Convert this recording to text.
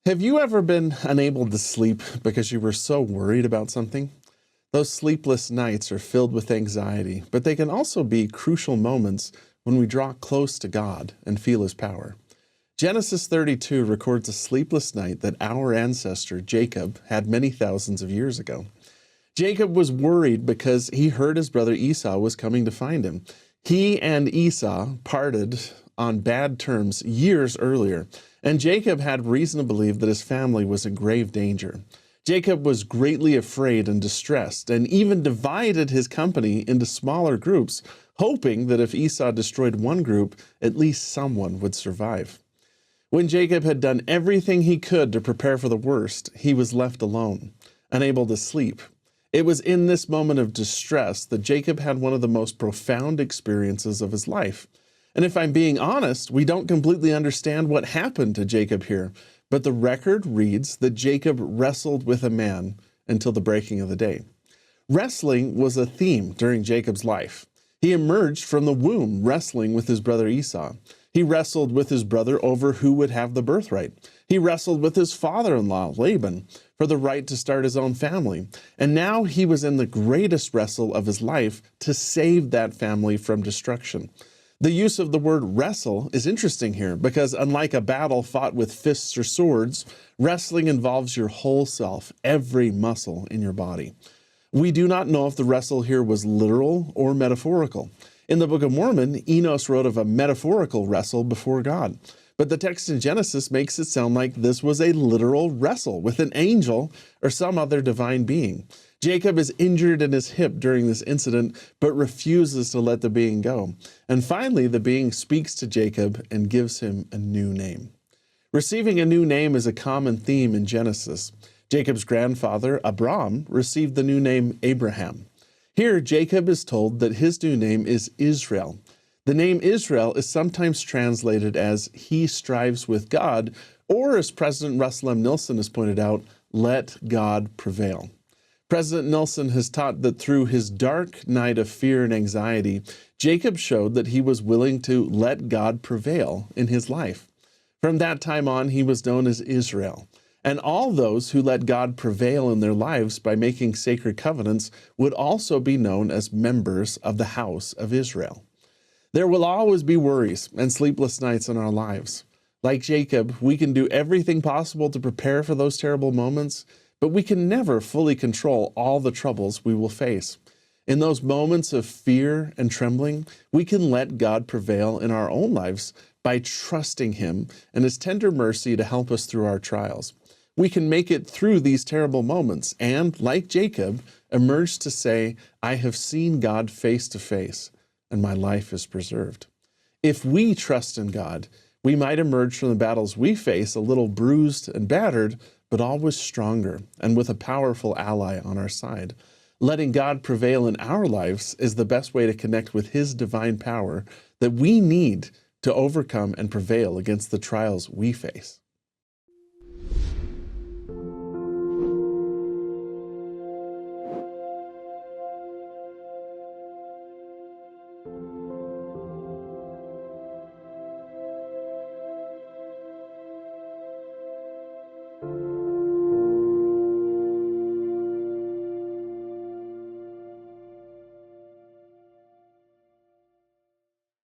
Have you ever been unable to sleep because you were so worried about something? Those sleepless nights are filled with anxiety, but they can also be crucial moments when we draw close to God and feel His power. Genesis 32 records a sleepless night that our ancestor Jacob had many thousands of years ago. Jacob was worried because he heard his brother Esau was coming to find him. He and Esau parted on bad terms years earlier, and Jacob had reason to believe that his family was in grave danger. Jacob was greatly afraid and distressed, and even divided his company into smaller groups, hoping that if Esau destroyed one group, at least someone would survive. When Jacob had done everything he could to prepare for the worst, he was left alone, unable to sleep. It was in this moment of distress that Jacob had one of the most profound experiences of his life. And if I'm being honest, we don't completely understand what happened to Jacob here, but the record reads that Jacob wrestled with a man until the breaking of the day. Wrestling was a theme during Jacob's life. He emerged from the womb wrestling with his brother Esau. He wrestled with his brother over who would have the birthright. He wrestled with his father-in-law, Laban, for the right to start his own family. And now he was in the greatest wrestle of his life to save that family from destruction. The use of the word wrestle is interesting here because unlike a battle fought with fists or swords, wrestling involves your whole self, every muscle in your body. We do not know if the wrestle here was literal or metaphorical. In the Book of Mormon, Enos wrote of a metaphorical wrestle before God. But the text in Genesis makes it sound like this was a literal wrestle with an angel or some other divine being. Jacob is injured in his hip during this incident, but refuses to let the being go. And finally, the being speaks to Jacob and gives him a new name. Receiving a new name is a common theme in Genesis. Jacob's grandfather, Abram, received the new name Abraham. Here, Jacob is told that his new name is Israel. The name Israel is sometimes translated as he strives with God, or as President Russell M. Nelson has pointed out, let God prevail. President Nelson has taught that through his dark night of fear and anxiety, Jacob showed that he was willing to let God prevail in his life. From that time on, he was known as Israel. And all those who let God prevail in their lives by making sacred covenants would also be known as members of the house of Israel. There will always be worries and sleepless nights in our lives. Like Jacob, we can do everything possible to prepare for those terrible moments, but we can never fully control all the troubles we will face. In those moments of fear and trembling, we can let God prevail in our own lives by trusting Him and His tender mercy to help us through our trials. We can make it through these terrible moments and, like Jacob, emerge to say, I have seen God face to face, and my life is preserved. If we trust in God, we might emerge from the battles we face a little bruised and battered, but always stronger and with a powerful ally on our side. Letting God prevail in our lives is the best way to connect with His divine power that we need to overcome and prevail against the trials we face.